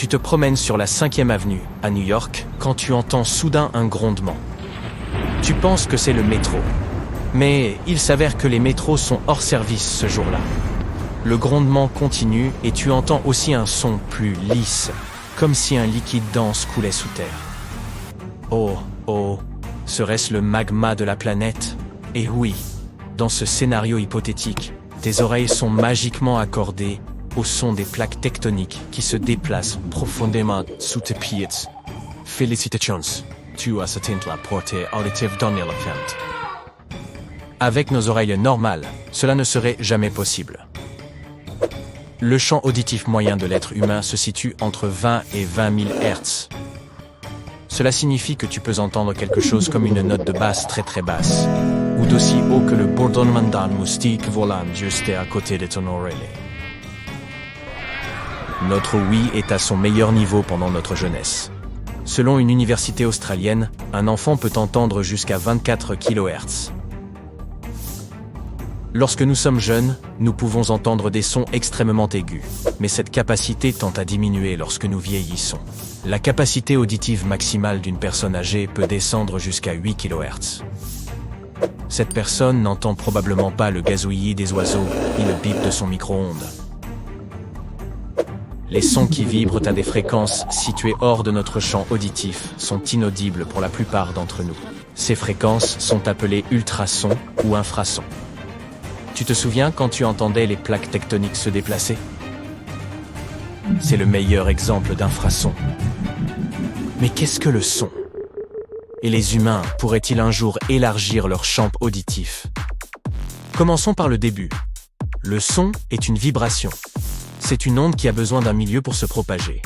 Tu te promènes sur la 5e avenue, à New York, quand tu entends soudain un grondement. Tu penses que c'est le métro. Mais il s'avère que les métros sont hors service ce jour-là. Le grondement continue et tu entends aussi un son plus lisse, comme si un liquide dense coulait sous terre. Oh, serait-ce le magma de la planète? Et oui, dans ce scénario hypothétique, tes oreilles sont magiquement accordées au son des plaques tectoniques qui se déplacent profondément sous tes pieds. Félicitations, tu as atteint la portée auditive d'un éléphant. Avec nos oreilles normales, cela ne serait jamais possible. Le champ auditif moyen de l'être humain se situe entre 20 et 20 000 Hz. Cela signifie que tu peux entendre quelque chose comme une note de basse très très basse, ou d'aussi haut que le bourdonnement d'un moustique volant juste à côté de ton oreille. Notre ouïe est à son meilleur niveau pendant notre jeunesse. Selon une université australienne, un enfant peut entendre jusqu'à 24 kHz. Lorsque nous sommes jeunes, nous pouvons entendre des sons extrêmement aigus, mais cette capacité tend à diminuer lorsque nous vieillissons. La capacité auditive maximale d'une personne âgée peut descendre jusqu'à 8 kHz. Cette personne n'entend probablement pas le gazouillis des oiseaux ni le bip de son micro-ondes. Les sons qui vibrent à des fréquences situées hors de notre champ auditif sont inaudibles pour la plupart d'entre nous. Ces fréquences sont appelées ultrasons ou infrasons. Tu te souviens quand tu entendais les plaques tectoniques se déplacer? C'est le meilleur exemple d'infrason. Mais qu'est-ce que le son? Et les humains pourraient-ils un jour élargir leur champ auditif? Commençons par le début. Le son est une vibration. C'est une onde qui a besoin d'un milieu pour se propager.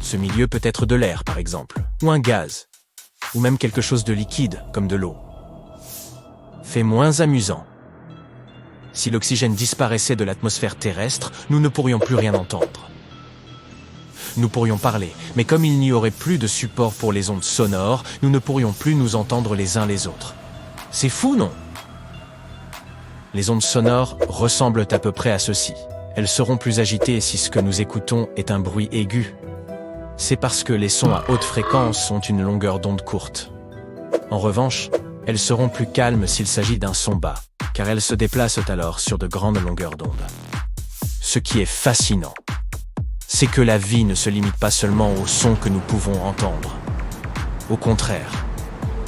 Ce milieu peut être de l'air, par exemple, ou un gaz, ou même quelque chose de liquide, comme de l'eau. Fait moins amusant. Si l'oxygène disparaissait de l'atmosphère terrestre, nous ne pourrions plus rien entendre. Nous pourrions parler, mais comme il n'y aurait plus de support pour les ondes sonores, nous ne pourrions plus nous entendre les uns les autres. C'est fou, non? Les ondes sonores ressemblent à peu près à ceci. Elles seront plus agitées si ce que nous écoutons est un bruit aigu. C'est parce que les sons à haute fréquence ont une longueur d'onde courte. En revanche, elles seront plus calmes s'il s'agit d'un son bas, car elles se déplacent alors sur de grandes longueurs d'onde. Ce qui est fascinant, c'est que la vie ne se limite pas seulement aux sons que nous pouvons entendre. Au contraire,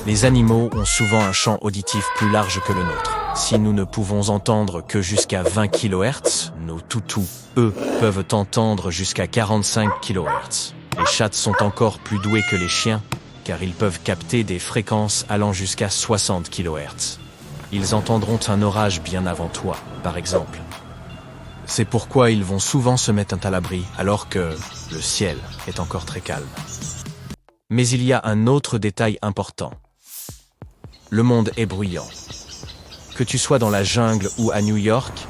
les animaux ont souvent un champ auditif plus large que le nôtre. Si nous ne pouvons entendre que jusqu'à 20 kHz, nos toutous, eux, peuvent entendre jusqu'à 45 kHz. Les chats sont encore plus doués que les chiens, car ils peuvent capter des fréquences allant jusqu'à 60 kHz. Ils entendront un orage bien avant toi, par exemple. C'est pourquoi ils vont souvent se mettre à l'abri, alors que le ciel est encore très calme. Mais il y a un autre détail important. Le monde est bruyant. Que tu sois dans la jungle ou à New York,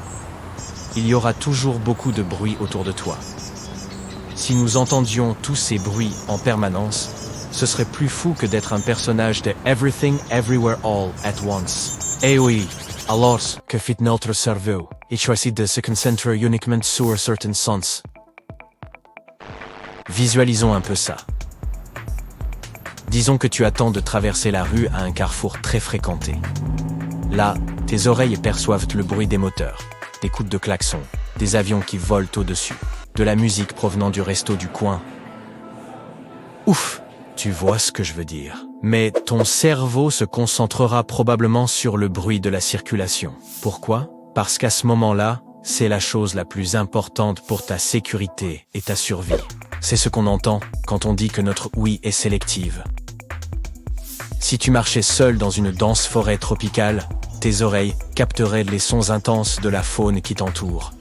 il y aura toujours beaucoup de bruit autour de toi. Si nous entendions tous ces bruits en permanence, ce serait plus fou que d'être un personnage de Everything Everywhere All at Once. Eh oui, alors que fait notre cerveau, il choisit de se concentrer uniquement sur certains sens. Visualisons un peu ça. Disons que tu attends de traverser la rue à un carrefour très fréquenté. Là, tes oreilles perçoivent le bruit des moteurs, des coups de klaxon, des avions qui volent au-dessus, de la musique provenant du resto du coin. Ouf, tu vois ce que je veux dire. Mais ton cerveau se concentrera probablement sur le bruit de la circulation. Pourquoi? Parce qu'à ce moment-là, c'est la chose la plus importante pour ta sécurité et ta survie. C'est ce qu'on entend quand on dit que notre ouïe est sélective. Si tu marchais seul dans une dense forêt tropicale, tes oreilles capteraient les sons intenses de la faune qui t'entoure.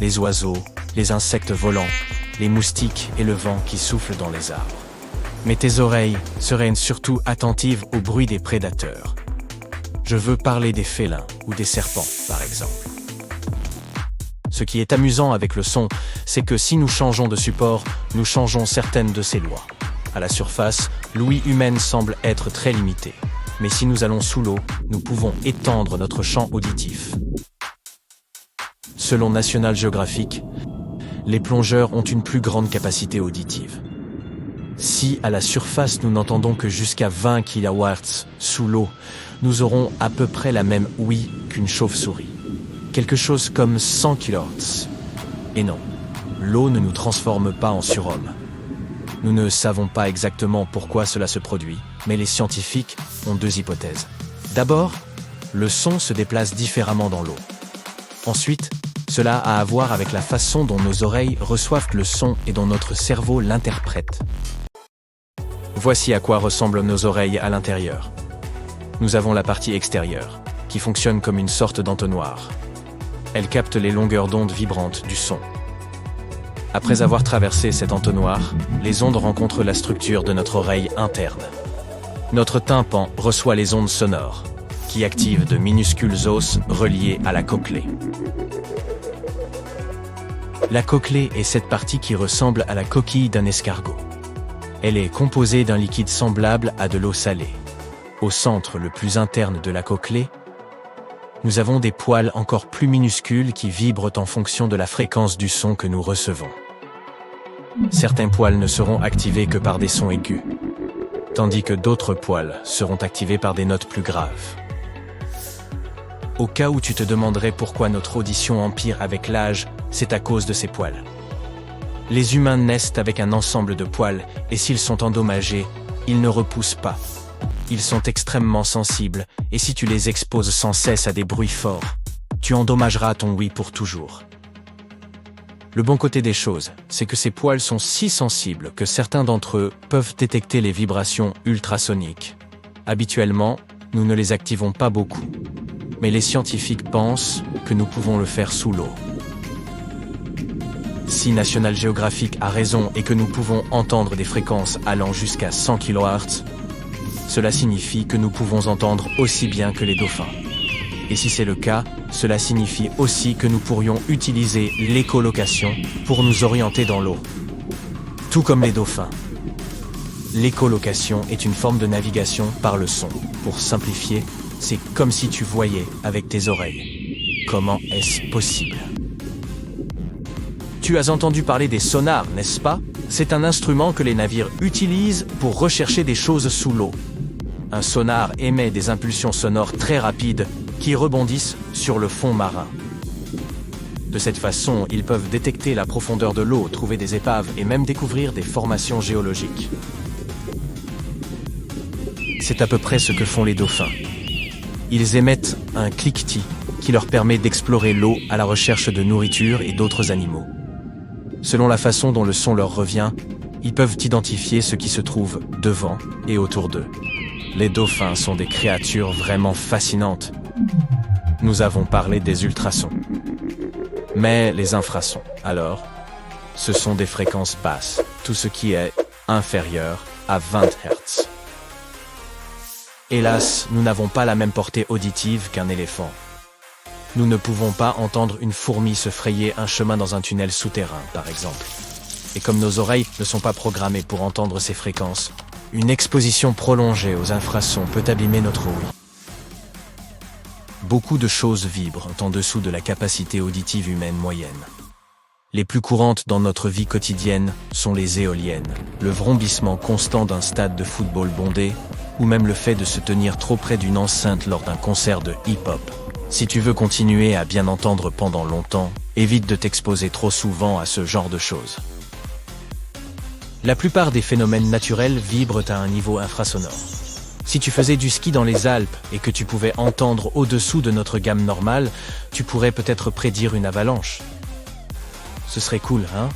Les oiseaux, les insectes volants, les moustiques et le vent qui souffle dans les arbres. Mais tes oreilles seraient surtout attentives au bruit des prédateurs. Je veux parler des félins ou des serpents, par exemple. Ce qui est amusant avec le son, c'est que si nous changeons de support, nous changeons certaines de ces lois. À la surface, l'ouïe humaine semble être très limitée. Mais si nous allons sous l'eau, nous pouvons étendre notre champ auditif. Selon National Geographic, les plongeurs ont une plus grande capacité auditive. Si, à la surface, nous n'entendons que jusqu'à 20 kHz sous l'eau, nous aurons à peu près la même ouïe qu'une chauve-souris. Quelque chose comme 100 kHz. Et non, l'eau ne nous transforme pas en surhomme. Nous ne savons pas exactement pourquoi cela se produit, mais les scientifiques ont deux hypothèses. D'abord, le son se déplace différemment dans l'eau. Ensuite, cela a à voir avec la façon dont nos oreilles reçoivent le son et dont notre cerveau l'interprète. Voici à quoi ressemblent nos oreilles à l'intérieur. Nous avons la partie extérieure, qui fonctionne comme une sorte d'entonnoir. Elle capte les longueurs d'onde vibrantes du son. Après avoir traversé cet entonnoir, les ondes rencontrent la structure de notre oreille interne. Notre tympan reçoit les ondes sonores, qui activent de minuscules os reliés à la cochlée. La cochlée est cette partie qui ressemble à la coquille d'un escargot. Elle est composée d'un liquide semblable à de l'eau salée. Au centre le plus interne de la cochlée, nous avons des poils encore plus minuscules qui vibrent en fonction de la fréquence du son que nous recevons. Certains poils ne seront activés que par des sons aigus, tandis que d'autres poils seront activés par des notes plus graves. Au cas où tu te demanderais pourquoi notre audition empire avec l'âge, c'est à cause de ces poils. Les humains naissent avec un ensemble de poils, et s'ils sont endommagés, ils ne repoussent pas. Ils sont extrêmement sensibles, et si tu les exposes sans cesse à des bruits forts, tu endommageras ton ouïe pour toujours. Le bon côté des choses, c'est que ces poils sont si sensibles que certains d'entre eux peuvent détecter les vibrations ultrasoniques. Habituellement, nous ne les activons pas beaucoup, mais les scientifiques pensent que nous pouvons le faire sous l'eau. Si National Geographic a raison et que nous pouvons entendre des fréquences allant jusqu'à 100 kHz, cela signifie que nous pouvons entendre aussi bien que les dauphins. Et si c'est le cas, cela signifie aussi que nous pourrions utiliser l'écholocation pour nous orienter dans l'eau. Tout comme les dauphins. L'écholocation est une forme de navigation par le son. Pour simplifier, c'est comme si tu voyais avec tes oreilles. Comment est-ce possible ? Tu as entendu parler des sonars, n'est-ce pas ? C'est un instrument que les navires utilisent pour rechercher des choses sous l'eau. Un sonar émet des impulsions sonores très rapides qui rebondissent sur le fond marin. De cette façon, ils peuvent détecter la profondeur de l'eau, trouver des épaves et même découvrir des formations géologiques. C'est à peu près ce que font les dauphins. Ils émettent un cliquetis qui leur permet d'explorer l'eau à la recherche de nourriture et d'autres animaux. Selon la façon dont le son leur revient, ils peuvent identifier ce qui se trouve devant et autour d'eux. Les dauphins sont des créatures vraiment fascinantes. Nous avons parlé des ultrasons. Mais les infrasons, alors, ce sont des fréquences basses, tout ce qui est inférieur à 20 Hz. Hélas, nous n'avons pas la même portée auditive qu'un éléphant. Nous ne pouvons pas entendre une fourmi se frayer un chemin dans un tunnel souterrain, par exemple. Et comme nos oreilles ne sont pas programmées pour entendre ces fréquences, une exposition prolongée aux infrasons peut abîmer notre ouïe. Beaucoup de choses vibrent en dessous de la capacité auditive humaine moyenne. Les plus courantes dans notre vie quotidienne sont les éoliennes, le vrombissement constant d'un stade de football bondé, ou même le fait de se tenir trop près d'une enceinte lors d'un concert de hip-hop. Si tu veux continuer à bien entendre pendant longtemps, évite de t'exposer trop souvent à ce genre de choses. La plupart des phénomènes naturels vibrent à un niveau infrasonore. Si tu faisais du ski dans les Alpes et que tu pouvais entendre au-dessous de notre gamme normale, tu pourrais peut-être prédire une avalanche. Ce serait cool, hein ?